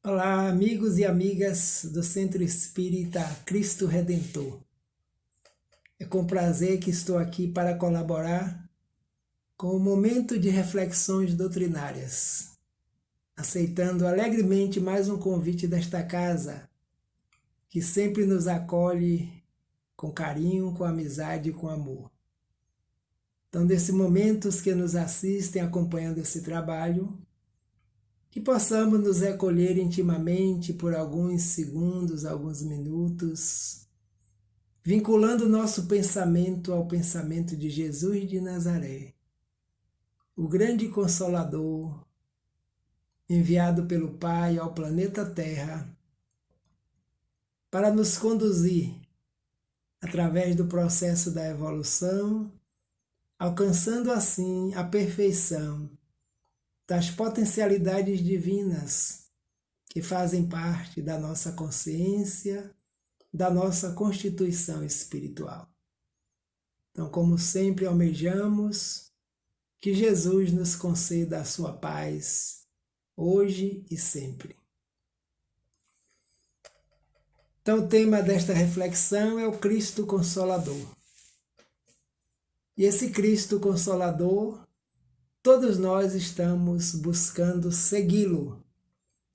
Olá, amigos e amigas do Centro Espírita Cristo Redentor. É com prazer que estou aqui para colaborar com o momento de reflexões doutrinárias, aceitando alegremente mais um convite desta casa, que sempre nos acolhe com carinho, com amizade e com amor. Então, nesse momento, os que nos assistem acompanhando esse trabalho, que possamos nos recolher intimamente por alguns segundos, alguns minutos, vinculando nosso pensamento ao pensamento de Jesus de Nazaré, o grande Consolador, enviado pelo Pai ao planeta Terra, para nos conduzir através do processo da evolução, alcançando assim a perfeição das potencialidades divinas que fazem parte da nossa consciência, da nossa constituição espiritual. Então, como sempre almejamos, que Jesus nos conceda a sua paz, hoje e sempre. Então, o tema desta reflexão é o Cristo Consolador. E esse Cristo Consolador, todos nós estamos buscando segui-lo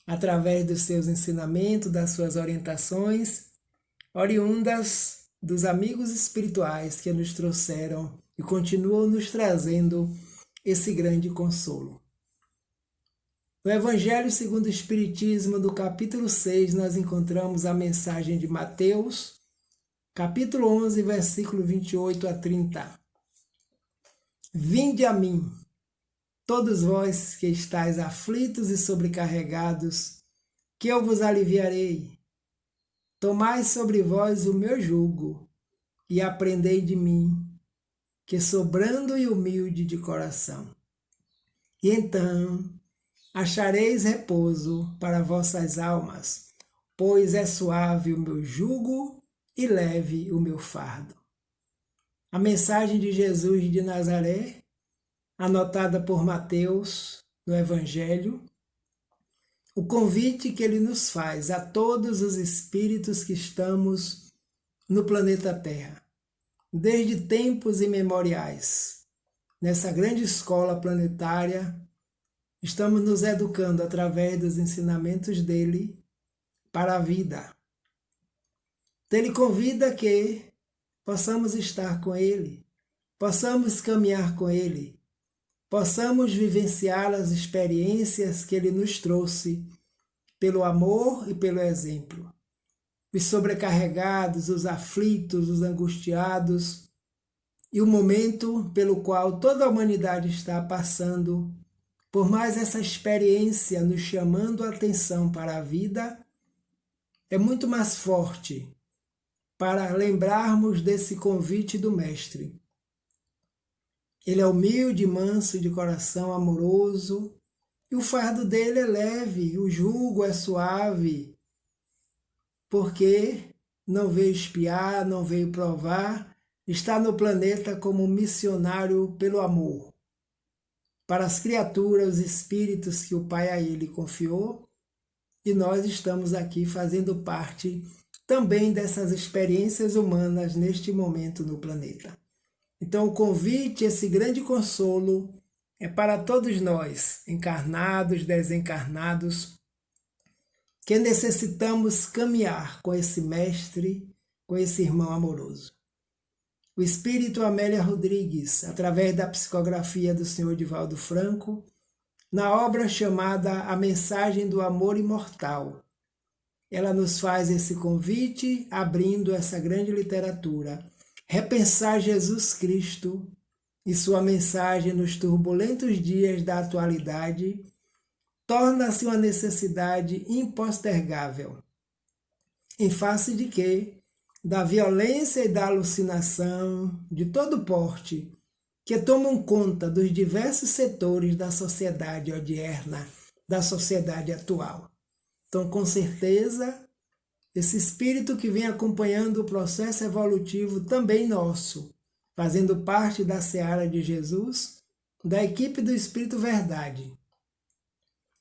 através dos seus ensinamentos, das suas orientações, oriundas dos amigos espirituais que nos trouxeram e continuam nos trazendo esse grande consolo. No Evangelho segundo o Espiritismo, do capítulo 6, nós encontramos a mensagem de Mateus, capítulo 11, versículo 28 a 30. Vinde a mim, todos vós que estáis aflitos e sobrecarregados, que eu vos aliviarei. Tomai sobre vós o meu jugo e aprendei de mim, que sou brando e humilde de coração. E então achareis repouso para vossas almas, pois é suave o meu jugo e leve o meu fardo. A mensagem de Jesus de Nazaré, anotada por Mateus no Evangelho, o convite que ele nos faz a todos os espíritos que estamos no planeta Terra, desde tempos imemoriais. Nessa grande escola planetária, estamos nos educando através dos ensinamentos dele para a vida. Ele convida que possamos estar com ele, possamos caminhar com ele, possamos vivenciar as experiências que ele nos trouxe pelo amor e pelo exemplo. Os sobrecarregados, os aflitos, os angustiados e o momento pelo qual toda a humanidade está passando, por mais essa experiência nos chamando a atenção para a vida, é muito mais forte para lembrarmos desse convite do Mestre. Ele é humilde, manso, de coração amoroso, e o fardo dele é leve, o jugo é suave, porque não veio espiar, não veio provar, está no planeta como missionário pelo amor, para as criaturas, os espíritos que o Pai a ele confiou, e nós estamos aqui fazendo parte também dessas experiências humanas neste momento no planeta. Então o convite, esse grande consolo, é para todos nós, encarnados, desencarnados, que necessitamos caminhar com esse mestre, com esse irmão amoroso. O espírito Amélia Rodrigues, através da psicografia do Sr. Divaldo Franco, na obra chamada A Mensagem do Amor Imortal, ela nos faz esse convite, abrindo essa grande literatura. Repensar Jesus Cristo e sua mensagem nos turbulentos dias da atualidade torna-se uma necessidade impostergável, em face de que, da violência e da alucinação de todo porte, que tomam conta dos diversos setores da sociedade odierna, da sociedade atual. Então, com certeza, esse espírito que vem acompanhando o processo evolutivo também nosso, fazendo parte da seara de Jesus, da equipe do Espírito Verdade,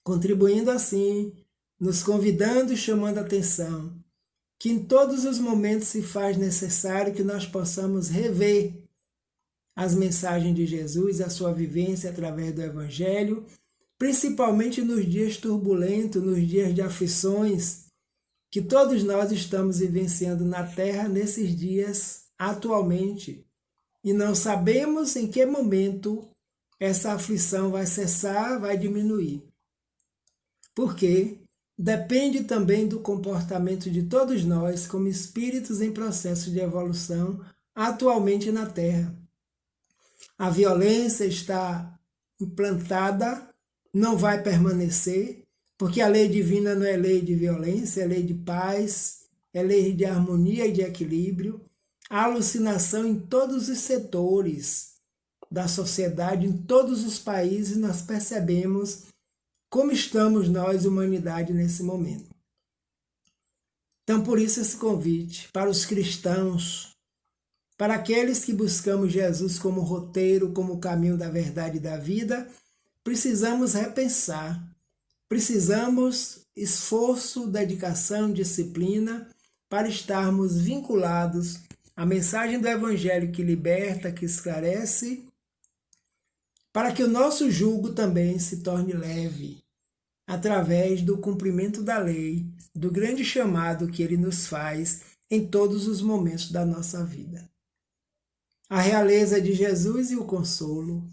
contribuindo assim nos convidando e chamando a atenção que em todos os momentos se faz necessário que nós possamos rever as mensagens de Jesus, a sua vivência através do Evangelho, principalmente nos dias turbulentos, nos dias de aflições, que todos nós estamos vivenciando na Terra nesses dias atualmente. E não sabemos em que momento essa aflição vai cessar, vai diminuir. Porque depende também do comportamento de todos nós como espíritos em processo de evolução atualmente na Terra. A violência está implantada, não vai permanecer, porque a lei divina não é lei de violência, é lei de paz, é lei de harmonia e de equilíbrio. Há alucinação em todos os setores da sociedade, em todos os países, nós percebemos como estamos nós, humanidade, nesse momento. Então, por isso esse convite para os cristãos, para aqueles que buscamos Jesus como roteiro, como caminho da verdade e da vida, precisamos repensar, precisamos esforço, dedicação, disciplina para estarmos vinculados à mensagem do Evangelho que liberta, que esclarece, para que o nosso jugo também se torne leve, através do cumprimento da lei, do grande chamado que ele nos faz em todos os momentos da nossa vida. A realeza de Jesus e o consolo.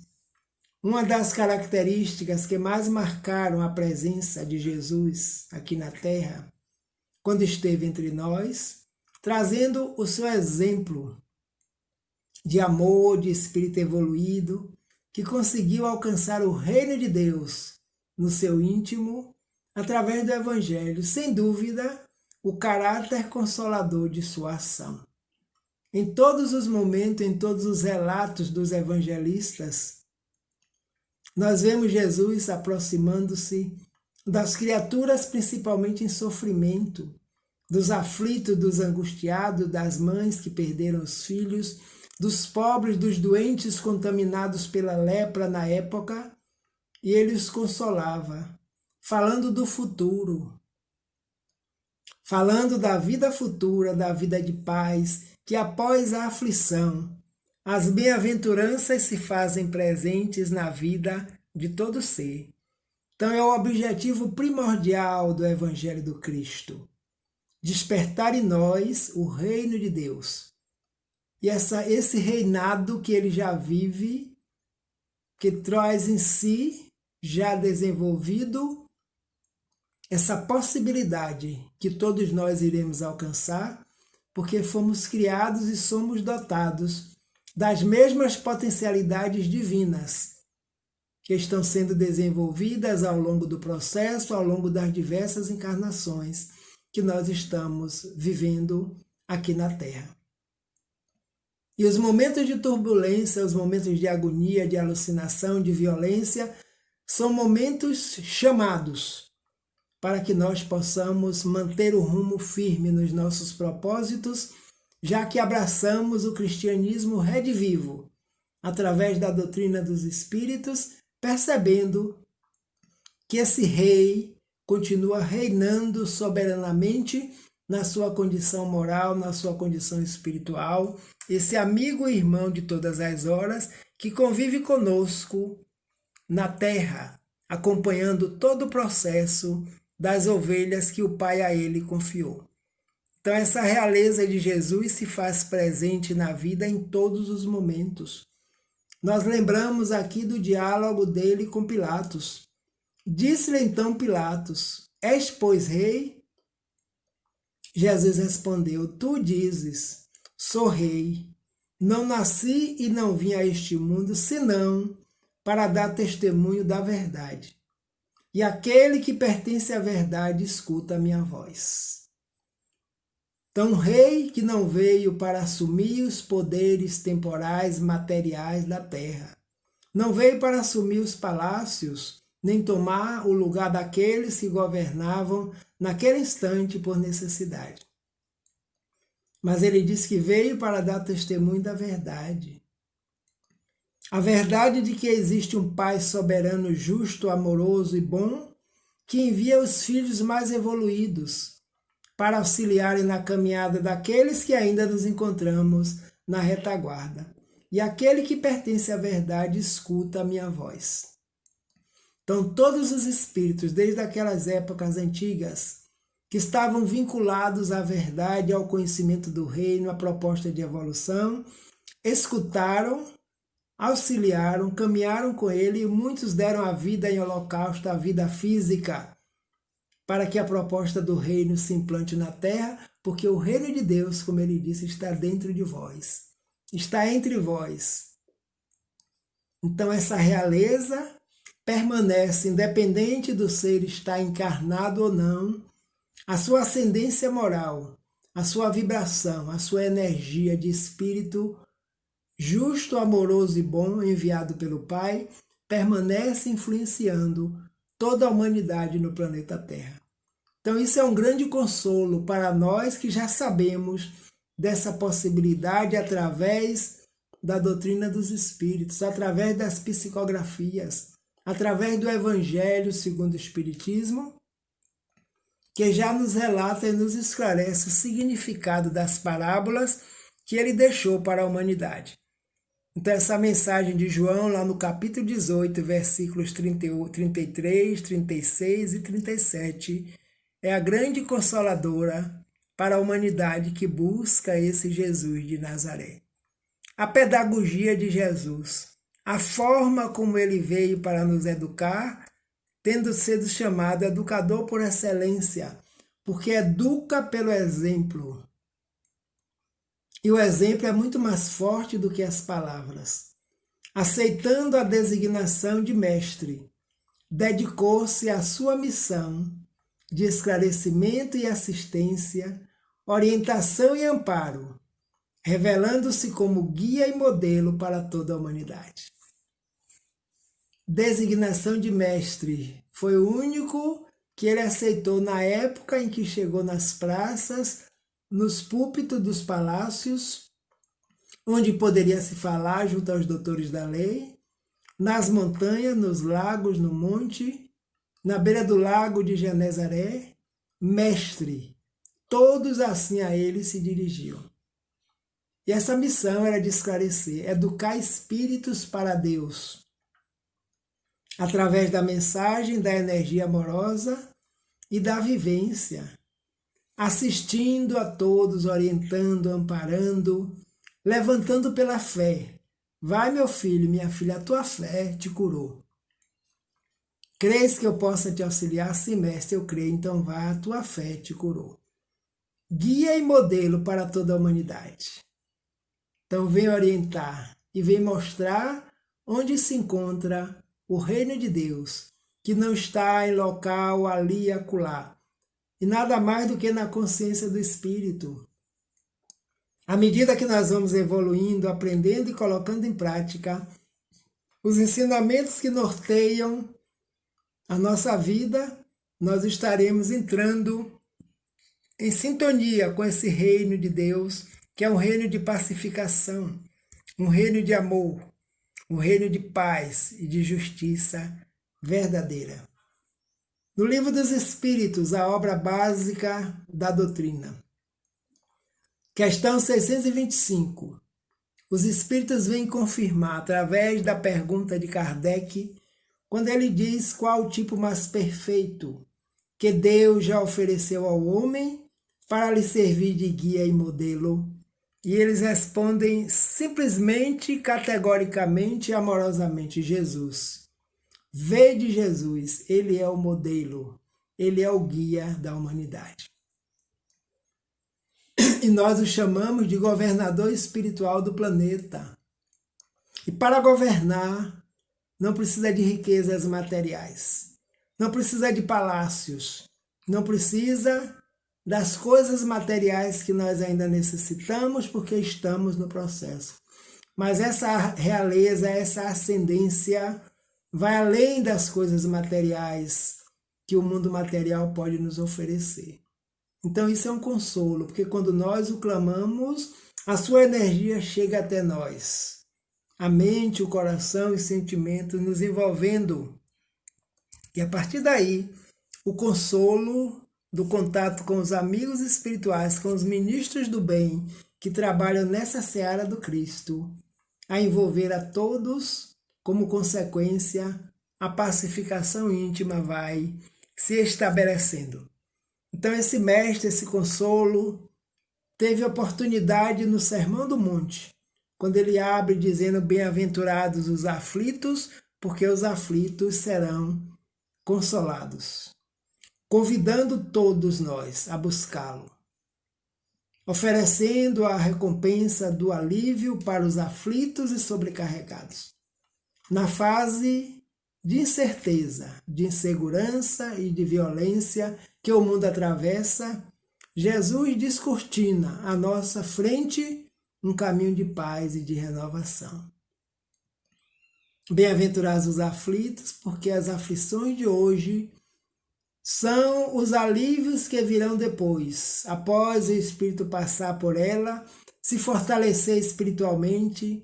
Uma das características que mais marcaram a presença de Jesus aqui na Terra, quando esteve entre nós, trazendo o seu exemplo de amor, de espírito evoluído, que conseguiu alcançar o reino de Deus no seu íntimo, através do Evangelho, sem dúvida, o caráter consolador de sua ação. Em todos os momentos, em todos os relatos dos evangelistas, nós vemos Jesus aproximando-se das criaturas, principalmente em sofrimento, dos aflitos, dos angustiados, das mães que perderam os filhos, dos pobres, dos doentes contaminados pela lepra na época, e ele os consolava, falando do futuro, falando da vida futura, da vida de paz, que após a aflição, as bem-aventuranças se fazem presentes na vida de todo ser. Então é o objetivo primordial do Evangelho do Cristo, despertar em nós o reino de Deus. E esse reinado que ele já vive, que traz em si, já desenvolvido, essa possibilidade que todos nós iremos alcançar, porque fomos criados e somos dotados das mesmas potencialidades divinas que estão sendo desenvolvidas ao longo do processo, ao longo das diversas encarnações que nós estamos vivendo aqui na Terra. E os momentos de turbulência, os momentos de agonia, de alucinação, de violência, são momentos chamados para que nós possamos manter o rumo firme nos nossos propósitos, já que abraçamos o cristianismo redivivo, através da doutrina dos Espíritos, percebendo que esse rei continua reinando soberanamente na sua condição moral, na sua condição espiritual, esse amigo e irmão de todas as horas que convive conosco na Terra, acompanhando todo o processo das ovelhas que o Pai a ele confiou. Então essa realeza de Jesus se faz presente na vida em todos os momentos. Nós lembramos aqui do diálogo dele com Pilatos. Disse-lhe então Pilatos: És, pois, rei? Jesus respondeu: Tu dizes, sou rei. Não nasci e não vim a este mundo, senão para dar testemunho da verdade. E aquele que pertence à verdade escuta a minha voz. Então, um rei que não veio para assumir os poderes temporais, materiais da terra. Não veio para assumir os palácios, nem tomar o lugar daqueles que governavam naquele instante por necessidade. Mas ele diz que veio para dar testemunho da verdade. A verdade de que existe um Pai soberano, justo, amoroso e bom, que envia os filhos mais evoluídos para auxiliarem na caminhada daqueles que ainda nos encontramos na retaguarda. E aquele que pertence à verdade escuta a minha voz. Então, todos os espíritos, desde aquelas épocas antigas, que estavam vinculados à verdade, ao conhecimento do reino, à proposta de evolução, escutaram, auxiliaram, caminharam com ele e muitos deram a vida em holocausto, a vida física, para que a proposta do reino se implante na terra, porque o reino de Deus, como ele disse, está dentro de vós, está entre vós. Então essa realeza permanece independente do ser estar encarnado ou não, a sua ascendência moral, a sua vibração, a sua energia de espírito justo, amoroso e bom, enviado pelo Pai, permanece influenciando toda a humanidade no planeta Terra. Então isso é um grande consolo para nós que já sabemos dessa possibilidade através da doutrina dos Espíritos, através das psicografias, através do Evangelho segundo o Espiritismo, que já nos relata e nos esclarece o significado das parábolas que ele deixou para a humanidade. Então essa mensagem de João, lá no capítulo 18, versículos 33, 36 e 37, é a grande consoladora para a humanidade que busca esse Jesus de Nazaré. A pedagogia de Jesus, a forma como ele veio para nos educar, tendo sido chamado educador por excelência, porque educa pelo exemplo. E o exemplo é muito mais forte do que as palavras. Aceitando a designação de mestre, dedicou-se à sua missão de esclarecimento e assistência, orientação e amparo, revelando-se como guia e modelo para toda a humanidade. Designação de mestre foi o único que ele aceitou na época em que chegou nas praças, nos púlpitos dos palácios, onde poderia se falar junto aos doutores da lei, nas montanhas, nos lagos, no monte, na beira do lago de Genezaré, mestre, todos assim a ele se dirigiam. E essa missão era de esclarecer, educar espíritos para Deus, através da mensagem, da energia amorosa e da vivência, assistindo a todos, orientando, amparando, levantando pela fé. Vai, meu filho, minha filha, a tua fé te curou. Crês que eu possa te auxiliar? Sim, mestre, eu creio, então vá, a tua fé te curou. Guia e modelo para toda a humanidade. Então vem orientar e vem mostrar onde se encontra o reino de Deus, que não está em local ali e acolá, e nada mais do que na consciência do Espírito. À medida que nós vamos evoluindo, aprendendo e colocando em prática os ensinamentos que norteiam a nossa vida, nós estaremos entrando em sintonia com esse reino de Deus, que é um reino de pacificação, um reino de amor, um reino de paz e de justiça verdadeira. No Livro dos Espíritos, a obra básica da doutrina. Questão 625. Os Espíritos vêm confirmar, através da pergunta de Kardec, quando ele diz qual o tipo mais perfeito que Deus já ofereceu ao homem para lhe servir de guia e modelo. E eles respondem simplesmente, categoricamente e amorosamente: Jesus. Vede Jesus, ele é o modelo, ele é o guia da humanidade. E nós o chamamos de governador espiritual do planeta. E para governar, não precisa de riquezas materiais, não precisa de palácios, não precisa das coisas materiais que nós ainda necessitamos porque estamos no processo. Mas essa realeza, essa ascendência vai além das coisas materiais que o mundo material pode nos oferecer. Então isso é um consolo, porque quando nós o clamamos, a sua energia chega até nós. A mente, o coração e os sentimentos nos envolvendo. E a partir daí, o consolo do contato com os amigos espirituais, com os ministros do bem que trabalham nessa seara do Cristo, a envolver a todos, como consequência, a pacificação íntima vai se estabelecendo. Então esse mestre, esse consolo, teve oportunidade no Sermão do Monte, quando ele abre dizendo: bem-aventurados os aflitos, porque os aflitos serão consolados, convidando todos nós a buscá-lo, oferecendo a recompensa do alívio para os aflitos e sobrecarregados. Na fase de incerteza, de insegurança e de violência que o mundo atravessa, Jesus descortina à nossa frente um caminho de paz e de renovação. Bem-aventurados os aflitos, porque as aflições de hoje são os alívios que virão depois, após o espírito passar por ela, se fortalecer espiritualmente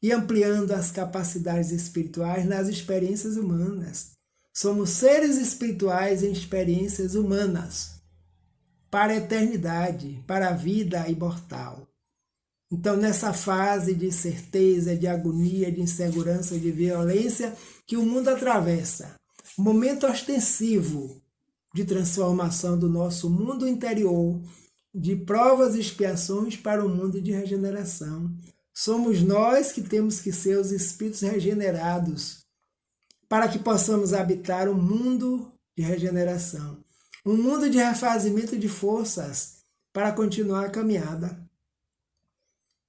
e ampliando as capacidades espirituais nas experiências humanas. Somos seres espirituais em experiências humanas, para a eternidade, para a vida imortal. Então, nessa fase de incerteza, de agonia, de insegurança, de violência que o mundo atravessa, momento ostensivo de transformação do nosso mundo interior, de provas e expiações para o mundo de regeneração. Somos nós que temos que ser os espíritos regenerados para que possamos habitar um mundo de regeneração, um mundo de refazimento de forças para continuar a caminhada.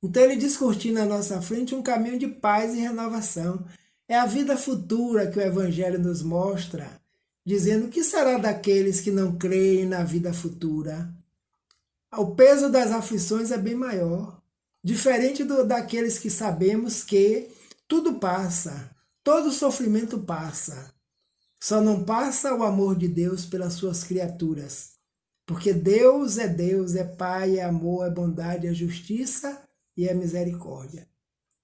Então ele descortina à nossa frente um caminho de paz e renovação. É a vida futura que o Evangelho nos mostra, dizendo: o que será daqueles que não creem na vida futura? O peso das aflições é bem maior, diferente daqueles que sabemos que tudo passa, todo sofrimento passa. Só não passa o amor de Deus pelas suas criaturas, porque Deus, é Pai, é amor, é bondade, é justiça e é misericórdia.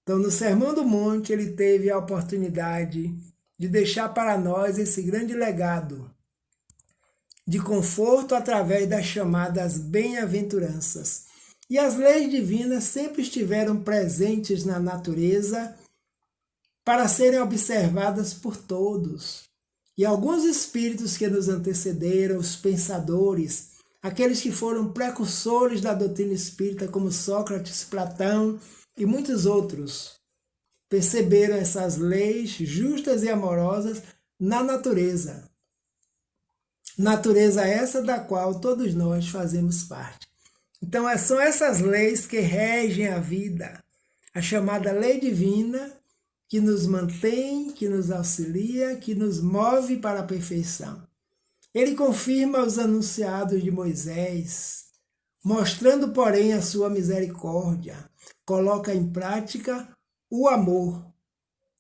Então, no Sermão do Monte, ele teve a oportunidade de deixar para nós esse grande legado de conforto através das chamadas bem-aventuranças. E as leis divinas sempre estiveram presentes na natureza para serem observadas por todos. E alguns espíritos que nos antecederam, os pensadores, aqueles que foram precursores da doutrina espírita, como Sócrates, Platão e muitos outros, perceberam essas leis justas e amorosas na natureza. Natureza essa da qual todos nós fazemos parte. Então são essas leis que regem a vida, a chamada lei divina, que nos mantém, que nos auxilia, que nos move para a perfeição. Ele confirma os anunciados de Moisés, mostrando, porém, a sua misericórdia. Coloca em prática o amor,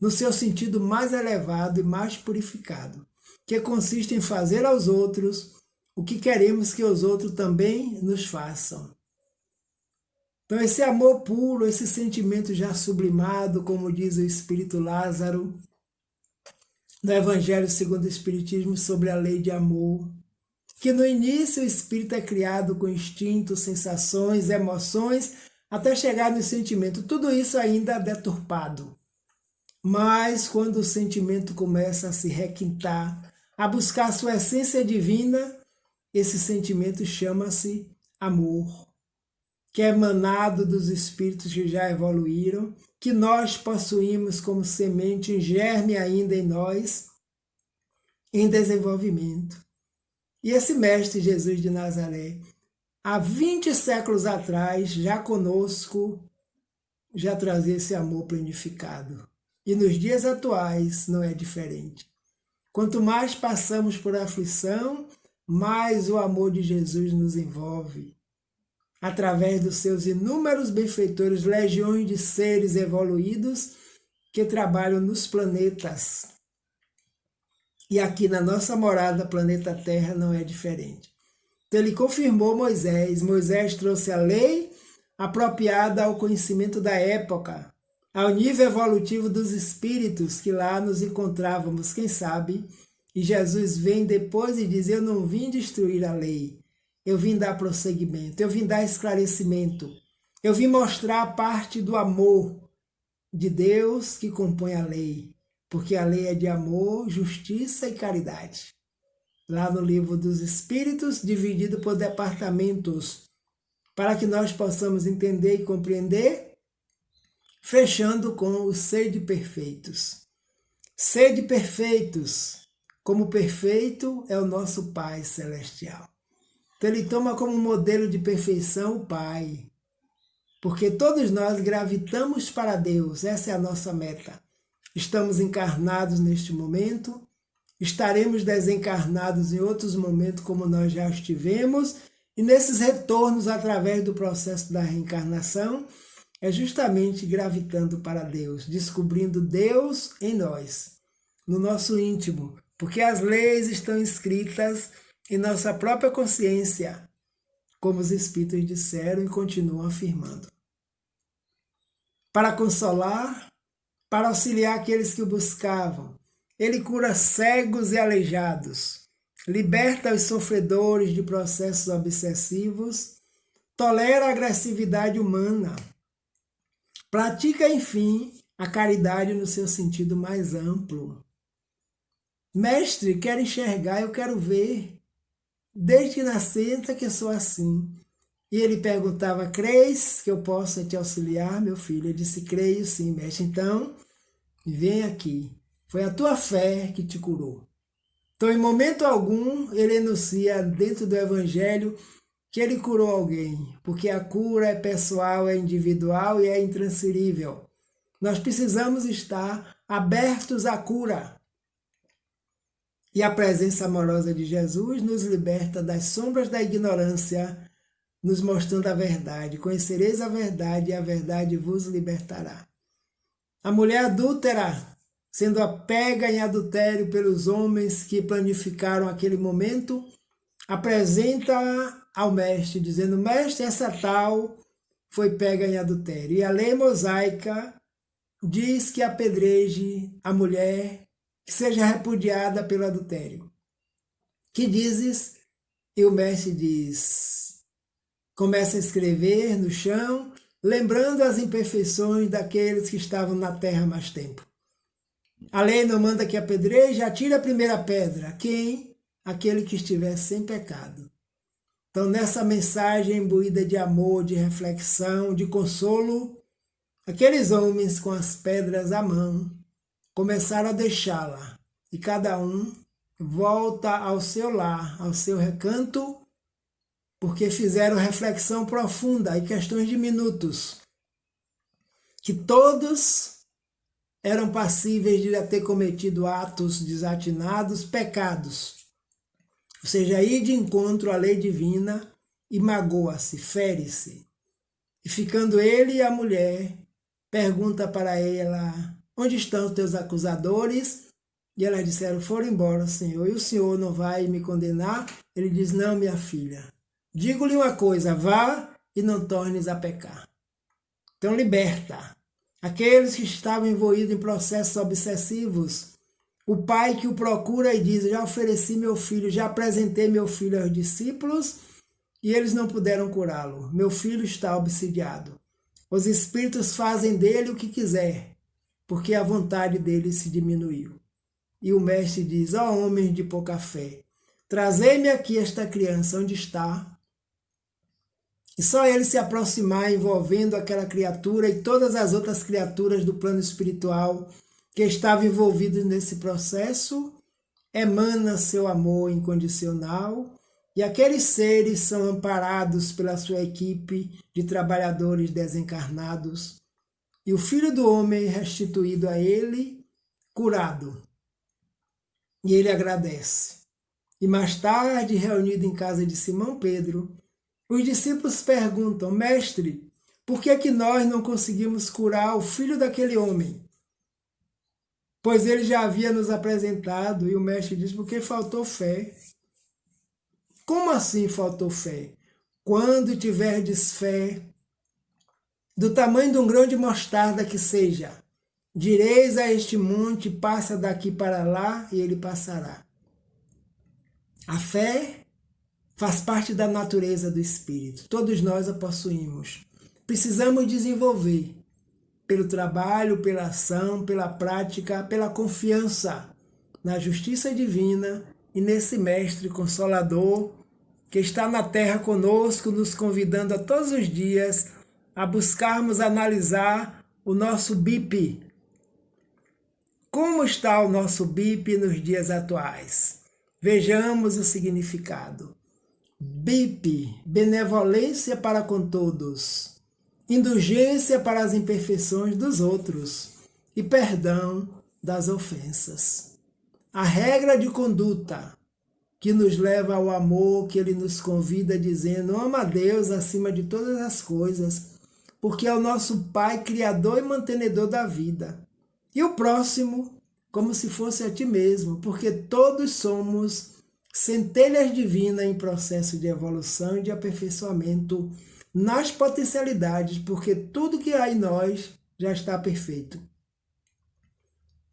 no seu sentido mais elevado e mais purificado, que consiste em fazer aos outros o que queremos que os outros também nos façam. Então, esse amor puro, esse sentimento já sublimado, como diz o Espírito Lázaro, no Evangelho segundo o Espiritismo, sobre a lei de amor, que no início o espírito é criado com instintos, sensações, emoções, até chegar no sentimento. Tudo isso ainda deturpado. Mas quando o sentimento começa a se requintar, a buscar sua essência divina, esse sentimento chama-se amor, que é emanado dos espíritos que já evoluíram, que nós possuímos como semente em germe ainda em nós, em desenvolvimento. E esse mestre Jesus de Nazaré, há 20 séculos atrás, já conosco, já trazia esse amor planificado. E nos dias atuais não é diferente. Quanto mais passamos por aflição, mais o amor de Jesus nos envolve. Através dos seus inúmeros benfeitores, legiões de seres evoluídos que trabalham nos planetas. E aqui na nossa morada, planeta Terra, não é diferente. Então ele confirmou Moisés. Moisés trouxe a lei apropriada ao conhecimento da época, ao nível evolutivo dos espíritos que lá nos encontrávamos, quem sabe, E Jesus vem depois e diz: eu não vim destruir a lei, eu vim dar prosseguimento, eu vim dar esclarecimento, eu vim mostrar a parte do amor de Deus que compõe a lei, porque a lei é de amor, justiça e caridade. Lá no livro dos Espíritos, dividido por departamentos, para que nós possamos entender e compreender, fechando com os sede perfeitos. Sede perfeitos, como perfeito é o nosso Pai Celestial. Então ele toma como modelo de perfeição o Pai, porque todos nós gravitamos para Deus, essa é a nossa meta. Estamos encarnados neste momento, estaremos desencarnados em outros momentos como nós já estivemos, e nesses retornos através do processo da reencarnação, é justamente gravitando para Deus, descobrindo Deus em nós, no nosso íntimo, porque as leis estão escritas em nossa própria consciência, como os Espíritos disseram e continuam afirmando. Para consolar, para auxiliar aqueles que o buscavam, ele cura cegos e aleijados, liberta os sofredores de processos obsessivos, tolera a agressividade humana, pratica, enfim, a caridade no seu sentido mais amplo. Mestre, quero enxergar, eu quero ver. Desde que nascença que eu sou assim. E ele perguntava: creis que eu possa te auxiliar, meu filho? Ele disse: creio sim, mestre. Então, vem aqui. Foi a tua fé que te curou. Então, em momento algum, ele enuncia dentro do Evangelho que ele curou alguém, porque a cura é pessoal, é individual e é intransferível. Nós precisamos estar abertos à cura. E a presença amorosa de Jesus nos liberta das sombras da ignorância, nos mostrando a verdade. Conhecereis a verdade e a verdade vos libertará. A mulher adúltera, sendo pega em adultério pelos homens que planificaram aquele momento, apresenta ao mestre, dizendo: mestre, essa tal foi pega em adultério. E a lei mosaica diz que apedreje a mulher que seja repudiada pelo adultério. Que dizes? E o mestre diz, começa a escrever no chão, lembrando as imperfeições daqueles que estavam na terra há mais tempo. A lei não manda que apedreje, atire a primeira pedra. Quem? Aquele que estiver sem pecado. Então, nessa mensagem imbuída de amor, de reflexão, de consolo, aqueles homens com as pedras à mão começaram a deixá-la, e cada um volta ao seu lar, ao seu recanto, porque fizeram reflexão profunda em questões de minutos, que todos eram passíveis de ter cometido atos desatinados, pecados, ou seja, ir de encontro à lei divina e magoa-se, fere-se. E ficando ele e a mulher, pergunta para ela: onde estão os teus acusadores? E elas disseram: foram embora, Senhor. E o Senhor não vai me condenar? Ele diz: não, minha filha. Digo-lhe uma coisa: vá e não tornes a pecar. Então liberta. Aqueles que estavam envolvidos em processos obsessivos, o pai que o procura e diz: já ofereci meu filho, já apresentei meu filho aos discípulos e eles não puderam curá-lo. Meu filho está obsidiado. Os espíritos fazem dele o que quiser, porque a vontade dele se diminuiu. E o mestre diz: ó homens de pouca fé, trazei-me aqui esta criança, onde está? E só ele se aproximar, envolvendo aquela criatura e todas as outras criaturas do plano espiritual que estavam envolvidos nesse processo, emana seu amor incondicional, e aqueles seres são amparados pela sua equipe de trabalhadores desencarnados, e o Filho do Homem restituído a ele, curado. E ele agradece. E mais tarde, reunido em casa de Simão Pedro, os discípulos perguntam: mestre, por que é que nós não conseguimos curar o filho daquele homem? Pois ele já havia nos apresentado, e o mestre diz: porque faltou fé. Como assim faltou fé? Quando tiverdes fé, do tamanho de um grão de mostarda que seja, direis a este monte: passa daqui para lá, e ele passará. A fé faz parte da natureza do Espírito. Todos nós a possuímos. Precisamos desenvolver pelo trabalho, pela ação, pela prática, pela confiança na justiça divina e nesse Mestre Consolador que está na terra conosco, nos convidando a todos os dias a buscarmos analisar o nosso BIP. Como está o nosso BIP nos dias atuais? Vejamos o significado. BIP, benevolência para com todos, indulgência para as imperfeições dos outros e perdão das ofensas. A regra de conduta que nos leva ao amor, que Ele nos convida dizendo: ama a Deus acima de todas as coisas, porque é o nosso Pai, Criador e mantenedor da vida. E o próximo, como se fosse a ti mesmo, porque todos somos centelhas divinas em processo de evolução e de aperfeiçoamento nas potencialidades, porque tudo que há em nós já está perfeito.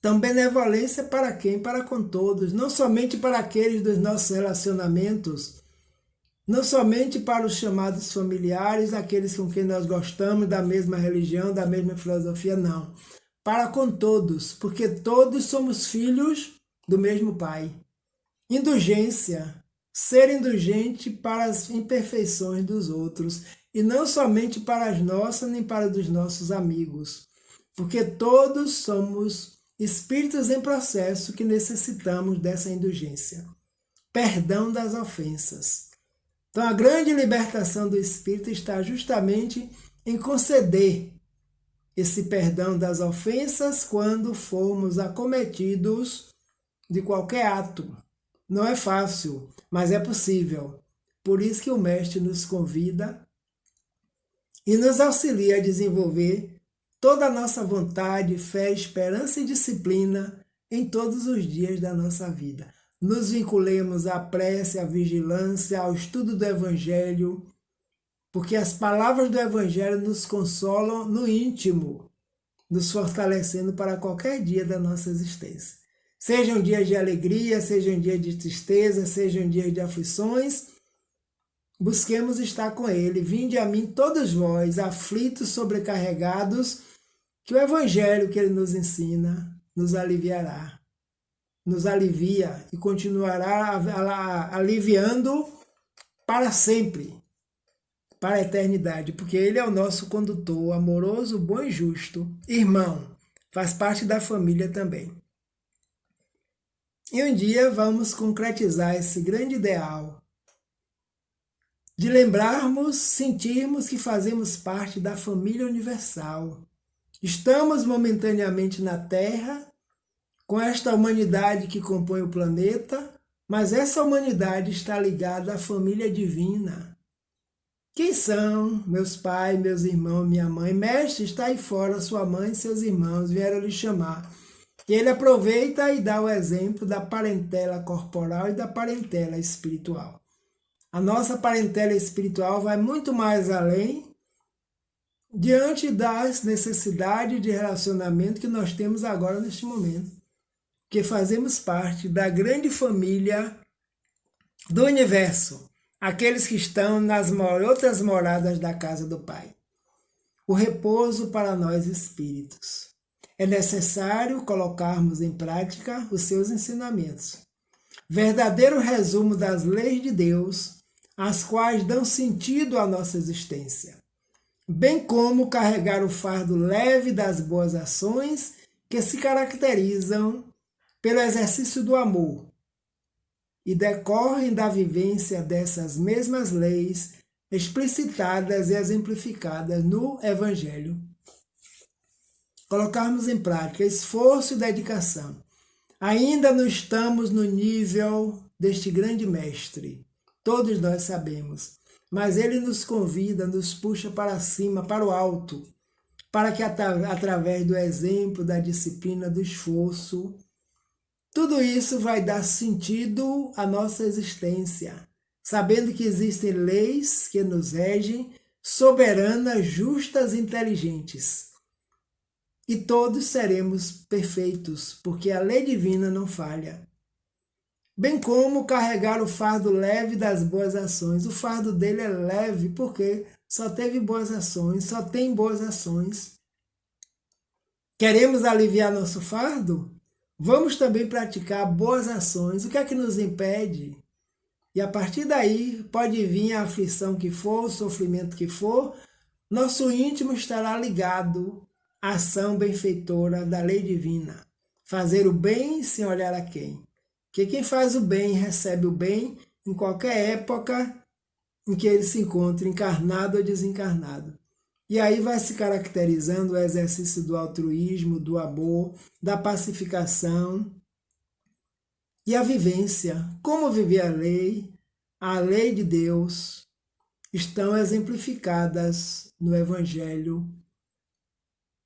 Então, benevolência para quem? Para com todos, não somente para aqueles dos nossos relacionamentos, não somente para os chamados familiares, aqueles com quem nós gostamos da mesma religião, da mesma filosofia, não. Para com todos, porque todos somos filhos do mesmo Pai. Indulgência, ser indulgente para as imperfeições dos outros, e não somente para as nossas, nem para dos nossos amigos, porque todos somos espíritos em processo que necessitamos dessa indulgência. Perdão das ofensas. Então, a grande libertação do espírito está justamente em conceder esse perdão das ofensas quando formos acometidos de qualquer ato. Não é fácil, mas é possível. Por isso que o Mestre nos convida e nos auxilia a desenvolver toda a nossa vontade, fé, esperança e disciplina em todos os dias da nossa vida. Nos vinculemos à prece, à vigilância, ao estudo do Evangelho, porque as palavras do Evangelho nos consolam no íntimo, nos fortalecendo para qualquer dia da nossa existência. Sejam dias de alegria, sejam dias de tristeza, sejam dias de aflições, busquemos estar com Ele. Vinde a mim todos vós, aflitos, sobrecarregados, que o Evangelho que Ele nos ensina nos aliviará. Nos alivia e continuará aliviando para sempre, para a eternidade, porque Ele é o nosso condutor, amoroso, bom e justo. Irmão, faz parte da família também. E um dia vamos concretizar esse grande ideal de lembrarmos, sentirmos que fazemos parte da família universal. Estamos momentaneamente na Terra, com esta humanidade que compõe o planeta, mas essa humanidade está ligada à família divina. Quem são meus pais, meus irmãos, minha mãe? Mestre, está aí fora, sua mãe e seus irmãos vieram lhe chamar. E ele aproveita e dá o exemplo da parentela corporal e da parentela espiritual. A nossa parentela espiritual vai muito mais além diante das necessidades de relacionamento que nós temos agora neste momento, que fazemos parte da grande família do universo, aqueles que estão nas outras moradas da casa do Pai. O repouso para nós espíritos. É necessário colocarmos em prática os seus ensinamentos. Verdadeiro resumo das leis de Deus, as quais dão sentido à nossa existência, bem como carregar o fardo leve das boas ações que se caracterizam pelo exercício do amor e decorrem da vivência dessas mesmas leis explicitadas e exemplificadas no Evangelho. Colocarmos em prática esforço e dedicação. Ainda não estamos no nível deste grande mestre, todos nós sabemos, mas ele nos convida, nos puxa para cima, para o alto, para que através do exemplo, da disciplina, do esforço, tudo isso vai dar sentido à nossa existência, sabendo que existem leis que nos regem, soberanas, justas e inteligentes. E todos seremos perfeitos, porque a lei divina não falha. bem como carregar o fardo leve das boas ações. O fardo dele é leve porque só teve boas ações, só tem boas ações. Queremos aliviar nosso fardo? Vamos também praticar boas ações. O que é que nos impede? E a partir daí pode vir a aflição que for, o sofrimento que for, nosso íntimo estará ligado à ação benfeitora da lei divina. Fazer o bem sem olhar a quem. Porque quem faz o bem recebe o bem em qualquer época em que ele se encontre, encarnado ou desencarnado. E aí vai se caracterizando o exercício do altruísmo, do amor, da pacificação e a vivência. Como viver a lei de Deus, estão exemplificadas no Evangelho,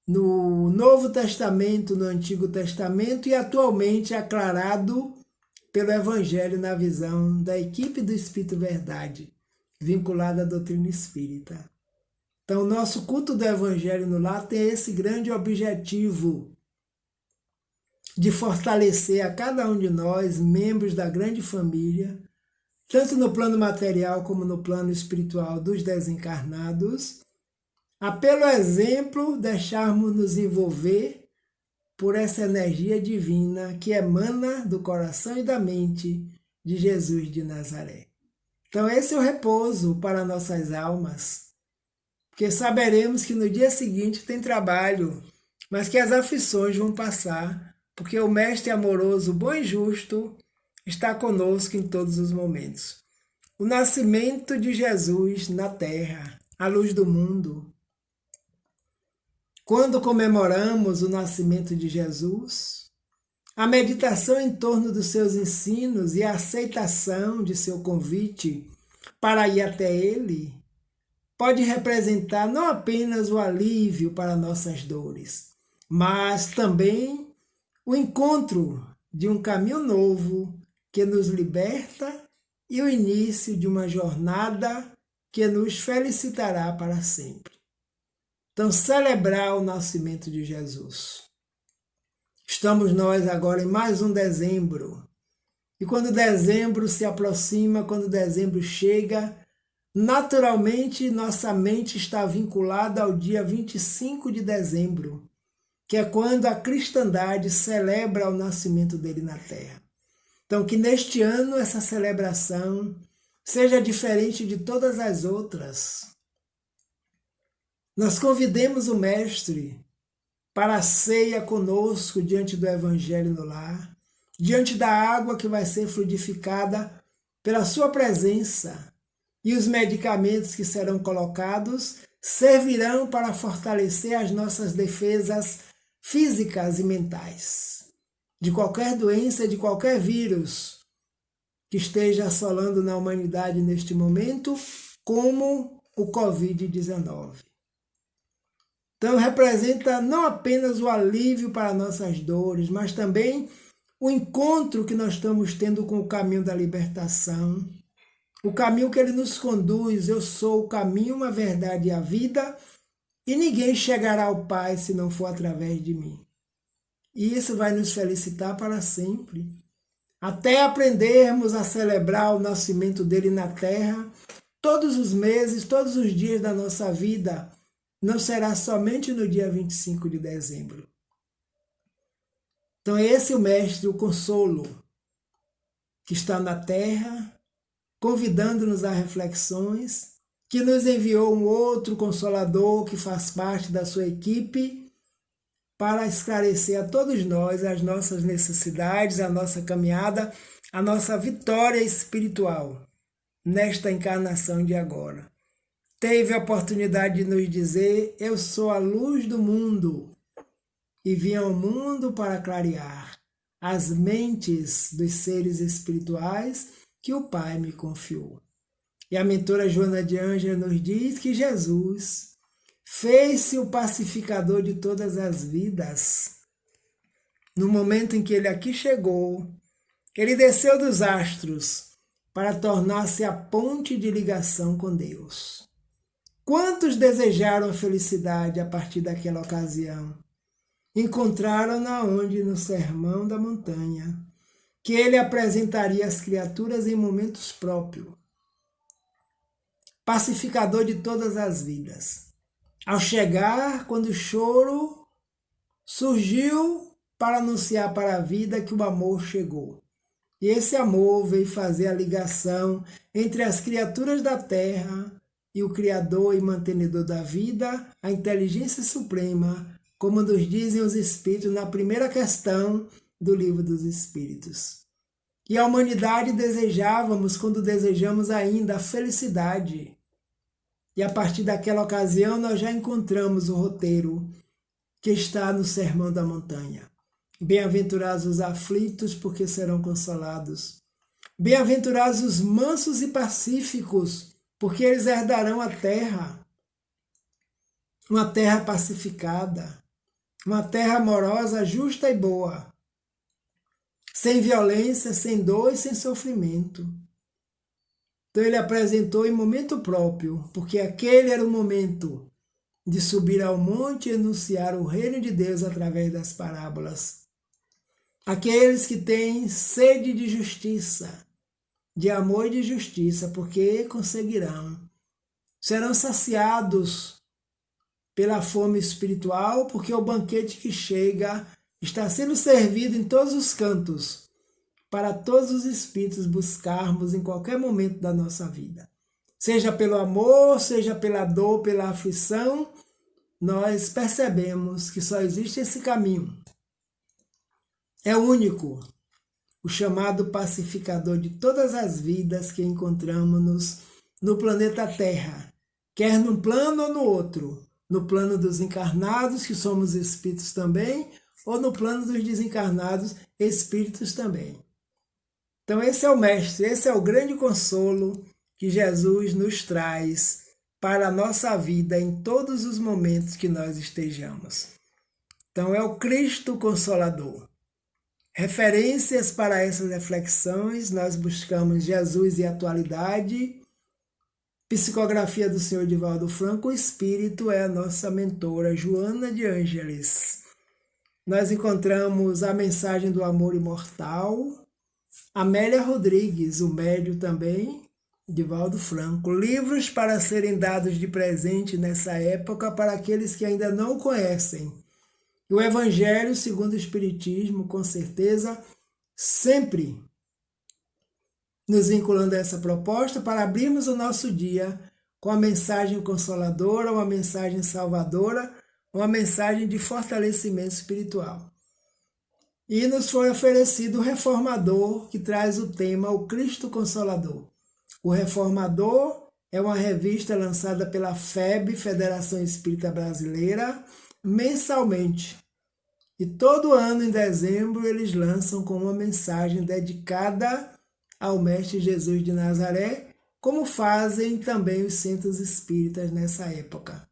no Novo Testamento, no Antigo Testamento e atualmente aclarado pelo Evangelho na visão da equipe do Espírito Verdade, vinculada à doutrina espírita. Então, o nosso culto do Evangelho no lar tem esse grande objetivo de fortalecer a cada um de nós, membros da grande família, tanto no plano material como no plano espiritual dos desencarnados, a pelo exemplo deixarmos nos envolver por essa energia divina que emana do coração e da mente de Jesus de Nazaré. Então esse é o repouso para nossas almas, porque saberemos que no dia seguinte tem trabalho, mas que as aflições vão passar, porque o Mestre amoroso, bom e justo, está conosco em todos os momentos. O nascimento de Jesus na terra, a luz do mundo. Quando comemoramos o nascimento de Jesus, a meditação em torno dos seus ensinos e a aceitação de seu convite para ir até ele, pode representar não apenas o alívio para nossas dores, mas também o encontro de um caminho novo que nos liberta e o início de uma jornada que nos felicitará para sempre. Então, celebrar o nascimento de Jesus. Estamos nós agora em mais um dezembro. E quando dezembro se aproxima, quando dezembro chega, naturalmente nossa mente está vinculada ao dia 25 de dezembro, que é quando a cristandade celebra o nascimento dele na Terra. Então, que neste ano essa celebração seja diferente de todas as outras. Nós convidemos o Mestre para a ceia conosco diante do Evangelho no lar, diante da água que vai ser fluidificada pela sua presença, e os medicamentos que serão colocados servirão para fortalecer as nossas defesas físicas e mentais, de qualquer doença, de qualquer vírus que esteja assolando na humanidade neste momento, como o Covid-19. Então, representa não apenas o alívio para nossas dores, mas também o encontro que nós estamos tendo com o caminho da libertação, o caminho que ele nos conduz. Eu sou o caminho, a verdade e a vida, e ninguém chegará ao Pai se não for através de mim. E isso vai nos felicitar para sempre, até aprendermos a celebrar o nascimento dele na terra, todos os meses, todos os dias da nossa vida. Não será somente no dia 25 de dezembro. Então esse é o Mestre, o consolo, que está na terra, convidando-nos a reflexões, que nos enviou um outro Consolador que faz parte da sua equipe, para esclarecer a todos nós as nossas necessidades, a nossa caminhada, a nossa vitória espiritual, nesta encarnação de agora. Teve a oportunidade de nos dizer: eu sou a luz do mundo e vim ao mundo para clarear as mentes dos seres espirituais que o Pai me confiou. E a mentora Joana de Ângela nos diz que Jesus fez-se o pacificador de todas as vidas. No momento em que ele aqui chegou, ele desceu dos astros para tornar-se a ponte de ligação com Deus. Quantos desejaram a felicidade a partir daquela ocasião? Encontraram-na onde? No sermão da montanha, que ele apresentaria às criaturas em momentos próprios, pacificador de todas as vidas. Ao chegar, quando o choro surgiu para anunciar para a vida que o amor chegou. E esse amor veio fazer a ligação entre as criaturas da terra e o Criador e mantenedor da vida, a inteligência suprema, como nos dizem os Espíritos na primeira questão do Livro dos Espíritos. E a humanidade desejávamos, quando desejamos ainda, a felicidade. E a partir daquela ocasião nós já encontramos o roteiro que está no Sermão da Montanha. Bem-aventurados os aflitos, porque serão consolados. Bem-aventurados os mansos e pacíficos, porque eles herdarão a terra. Uma terra pacificada, uma terra amorosa, justa e boa, sem violência, sem dor e sem sofrimento. Então ele apresentou em momento próprio, porque aquele era o momento de subir ao monte e anunciar o reino de Deus através das parábolas. Aqueles que têm sede de justiça, de amor e de justiça, porque conseguirão. Serão saciados pela fome espiritual, porque o banquete que chega está sendo servido em todos os cantos, para todos os espíritos buscarmos em qualquer momento da nossa vida. Seja pelo amor, seja pela dor, pela aflição, nós percebemos que só existe esse caminho. É único, o chamado pacificador de todas as vidas que encontramos no planeta Terra, quer num plano ou no outro, no plano dos encarnados, que somos espíritos também, ou no plano dos desencarnados, espíritos também. Então esse é o Mestre, esse é o grande consolo que Jesus nos traz para a nossa vida em todos os momentos que nós estejamos. Então é o Cristo Consolador. Referências para essas reflexões, nós buscamos Jesus e Atualidade, psicografia do Senhor Divaldo Franco, o Espírito é a nossa mentora, Joana de Ângeles. Nós encontramos a Mensagem do Amor Imortal, Amélia Rodrigues, o médio também, Divaldo Franco. Livros para serem dados de presente nessa época para aqueles que ainda não o conhecem. O Evangelho segundo o Espiritismo, com certeza, sempre nos vinculando a essa proposta para abrirmos o nosso dia com a mensagem consoladora, uma mensagem salvadora, uma mensagem de fortalecimento espiritual. E nos foi oferecido o Reformador, que traz o tema O Cristo Consolador. O Reformador é uma revista lançada pela FEB, Federação Espírita Brasileira, mensalmente. E todo ano, em dezembro, eles lançam com uma mensagem dedicada ao Mestre Jesus de Nazaré, como fazem também os centros espíritas nessa época.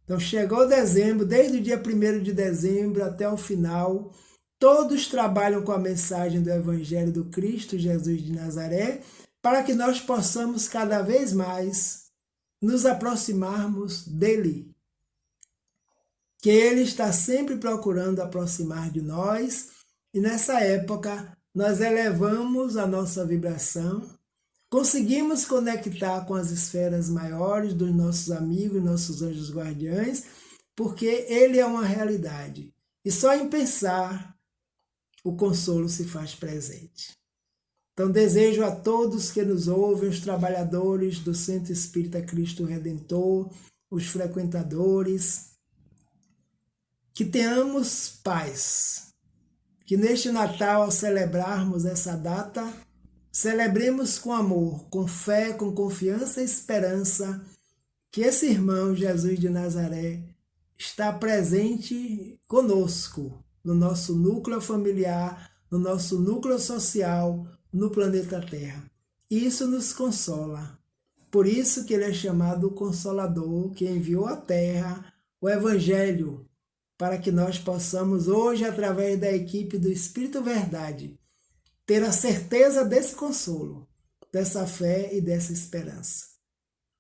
Então chegou dezembro, desde o dia 1º de dezembro até o final, todos trabalham com a mensagem do Evangelho do Cristo Jesus de Nazaré, para que nós possamos cada vez mais nos aproximarmos dele. Que ele está sempre procurando aproximar de nós, e nessa época nós elevamos a nossa vibração, conseguimos conectar com as esferas maiores dos nossos amigos, nossos anjos guardiães, porque ele é uma realidade. E só em pensar, o consolo se faz presente. Então desejo a todos que nos ouvem, os trabalhadores do Centro Espírita Cristo Redentor, os frequentadores, que tenhamos paz, que neste Natal, ao celebrarmos essa data, celebremos com amor, com fé, com confiança e esperança, que esse irmão Jesus de Nazaré está presente conosco, no nosso núcleo familiar, no nosso núcleo social, no planeta Terra. Isso nos consola. Por isso que ele é chamado o Consolador, que enviou à Terra o Evangelho, para que nós possamos hoje, através da equipe do Espírito Verdade, ter a certeza desse consolo, dessa fé e dessa esperança.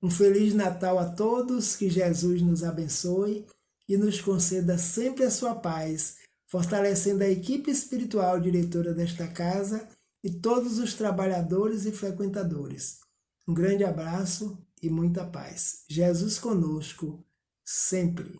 Um Feliz Natal a todos, que Jesus nos abençoe e nos conceda sempre a sua paz, fortalecendo a equipe espiritual diretora desta casa e todos os trabalhadores e frequentadores. Um grande abraço e muita paz. Jesus conosco, sempre.